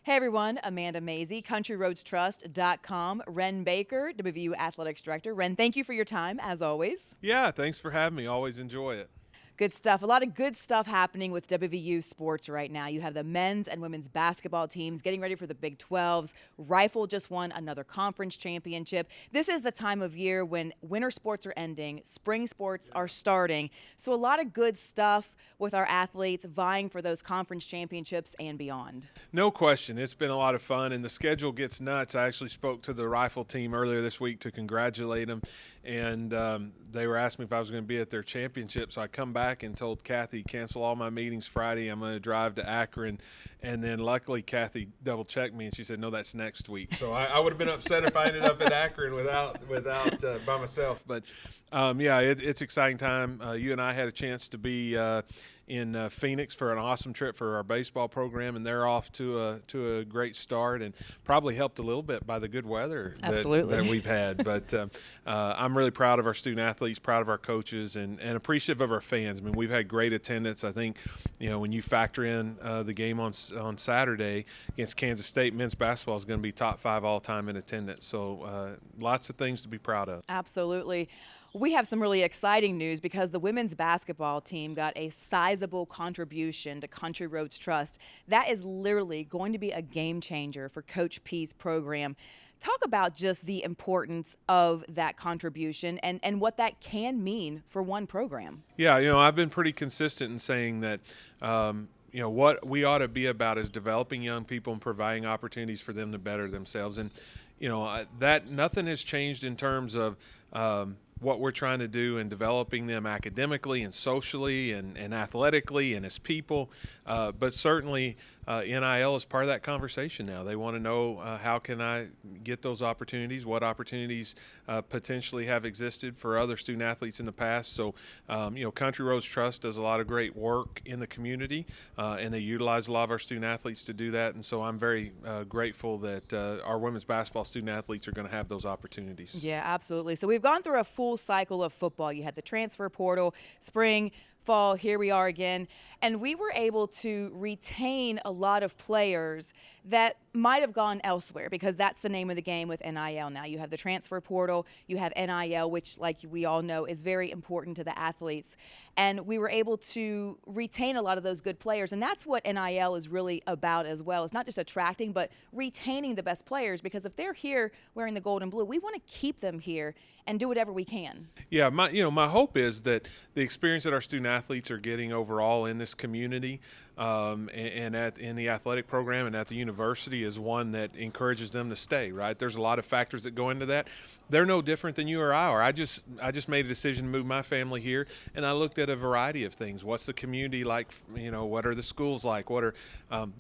Hey everyone, Amanda Mazey, CountryRoadsTrust.com, Wren Baker, WVU Athletics Director. Wren, thank you for your time, as always. Yeah, thanks for having me. Always enjoy it. Good stuff. A lot of good stuff happening with WVU sports right now. You have the men's and women's basketball teams getting ready for the Big 12s. Rifle just won another conference championship. This is the time of year when winter sports are ending, spring sports are starting. So a lot of good stuff with our athletes vying for those conference championships and beyond. No question. It's been a lot of fun, and the schedule gets nuts. I actually spoke to the Rifle team earlier this week to congratulate them, and they were asking me if I was going to be at their championship. So I come back and told Kathy, cancel all my meetings Friday. I'm going to drive to Akron. And then luckily Kathy double-checked me, and she said, no, that's next week. So I would have been upset if I ended up at Akron without by myself. But, yeah, it's exciting time. You and I had a chance to be in Phoenix for an awesome trip for our baseball program, and they're off to a great start, and probably helped a little bit by the good weather that we've had. But I'm really proud of our student athletes, proud of our coaches, and appreciative of our fans. I mean, we've had great attendance. I think, when you factor in the game on Saturday against Kansas State, men's basketball is going to be top 5 all-time in attendance. So lots of things to be proud of. Absolutely. We have some really exciting news because the women's basketball team got a sizable contribution to Country Roads Trust. That is literally going to be a game changer for Coach P's program. Talk about just the importance of that contribution and what that can mean for one program. Yeah, I've been pretty consistent in saying that what we ought to be about is developing young people and providing opportunities for them to better themselves. And, that nothing has changed in terms of what we're trying to do in developing them academically and socially and athletically and as people. But certainly NIL is part of that conversation now. They want to know how can I get those opportunities, what opportunities potentially have existed for other student athletes in the past. So, Country Roads Trust does a lot of great work in the community, and they utilize a lot of our student athletes to do that. And so I'm very grateful that our women's basketball student athletes are going to have those opportunities. Yeah, absolutely. So we've gone through a full cycle of football. You had the transfer portal, spring, fall, here we are again. And we were able to retain a lot of players that might have gone elsewhere because that's the name of the game with NIL now. You have the transfer portal, you have NIL, which, like we all know, is very important to the athletes. And we were able to retain a lot of those good players. And that's what NIL is really about as well. It's not just attracting, but retaining the best players, because if they're here wearing the gold and blue, we want to keep them here and do whatever we can. Yeah, my hope is that the experience that our student athletes are getting overall in this community and in the athletic program and at the university is one that encourages them to stay, right? There's a lot of factors that go into that. They're no different than you or I are. I just made a decision to move my family here, and I looked at a variety of things. What's the community like? What are the schools like? What are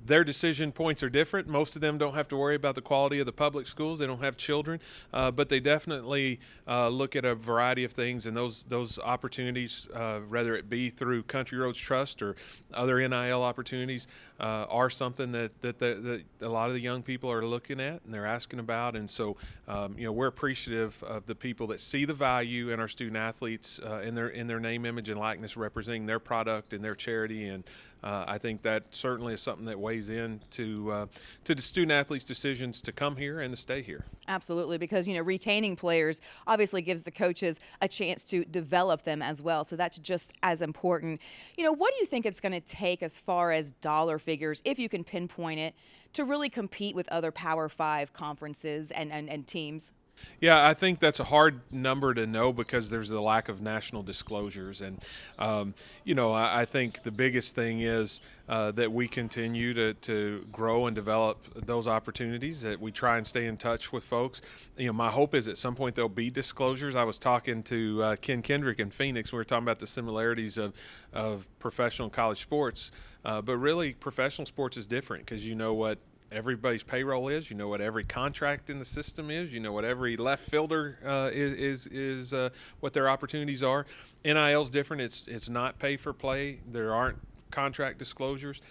their decision points are different. Most of them don't have to worry about the quality of the public schools. They don't have children, but they definitely look at a variety of things, and those opportunities, whether it be through Country Roads Trust or other NIL opportunities, are something that a lot of the young people are looking at and they're asking about. And so, we're appreciative of the people that see the value in our student athletes in their name, image, and likeness, representing their product and their charity. And I think that certainly is something that weighs in to the student athletes' decisions to come here and to stay here. Absolutely, because retaining players obviously gives the coaches a chance to develop them as well. So that's just as important. What do you think it's going to take as far as dollar figures, if you can pinpoint it, to really compete with other Power 5 conferences and teams? Yeah, I think that's a hard number to know because there's the lack of national disclosures. And, I think the biggest thing is that we continue to grow and develop those opportunities, that we try and stay in touch with folks. My hope is at some point there'll be disclosures. I was talking to Ken Kendrick in Phoenix. We were talking about the similarities of professional and college sports. But really, professional sports is different because you know what everybody's payroll is, what every contract in the system is, what every left fielder is what their opportunities are. NIL is different. It's not pay for play. There aren't contract disclosures.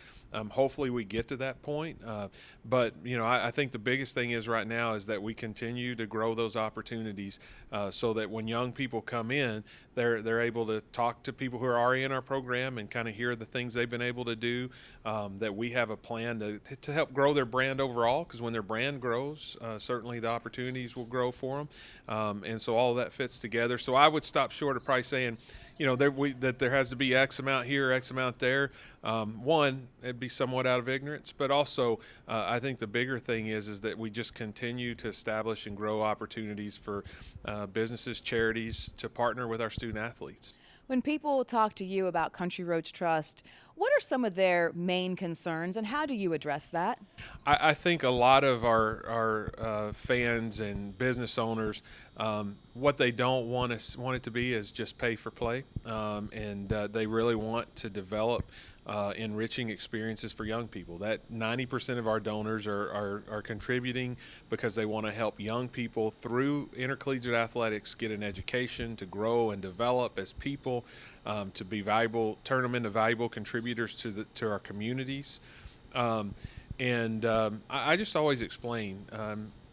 Hopefully we get to that point. But I think the biggest thing is right now is that we continue to grow those opportunities so that when young people come in, they're able to talk to people who are already in our program and kind of hear the things they've been able to do. That we have a plan to help grow their brand overall, because when their brand grows, certainly the opportunities will grow for them. And so all of that fits together. So I would stop short of probably saying, that there has to be X amount here, X amount there. One, it'd be somewhat out of ignorance, but also I think the bigger thing is that we just continue to establish and grow opportunities for businesses, charities to partner with our student athletes. When people talk to you about Country Roads Trust, what are some of their main concerns, and how do you address that? I think a lot of our fans and business owners, what they don't want it to be is just pay for play, and they really want to develop enriching experiences for young people. That 90% of our donors are contributing because they want to help young people through intercollegiate athletics get an education, to grow and develop as people, to be valuable, turn them into valuable contributors to our communities. I just always explain,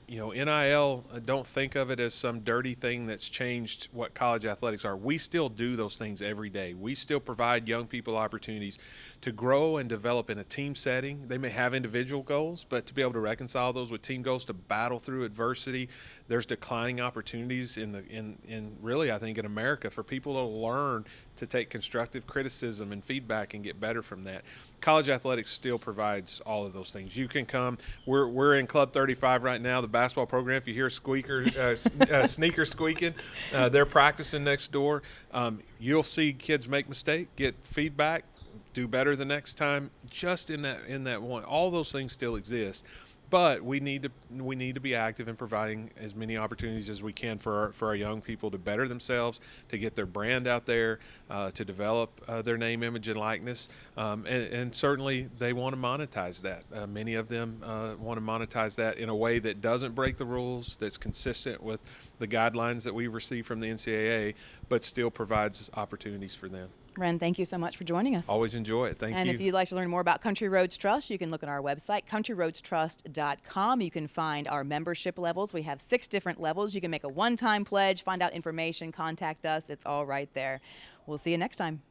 NIL, don't think of it as some dirty thing that's changed what college athletics are. We still do those things every day. We still provide young people opportunities to grow and develop in a team setting. They may have individual goals, but to be able to reconcile those with team goals, to battle through adversity. There's declining opportunities in really, I think, in America for people to learn to take constructive criticism and feedback and get better from that. College athletics still provides all of those things. You can come. We're in Club 35 right now, the basketball program. If you hear sneakers squeaking, they're practicing next door. You'll see kids make mistakes, get feedback, do better the next time. Just in that one, all those things still exist. But we need to be active in providing as many opportunities as we can for our young people to better themselves, to get their brand out there, to develop their name, image, and likeness. And certainly they want to monetize that. Many of them want to monetize that in a way that doesn't break the rules, that's consistent with the guidelines that we receive from the NCAA, but still provides opportunities for them. Wren, thank you so much for joining us. Always enjoy it. Thank you. And if you'd like to learn more about Country Roads Trust, you can look at our website, countryroadstrust.com. You can find our membership levels. We have 6 different levels. You can make a one-time pledge, find out information, contact us. It's all right there. We'll see you next time.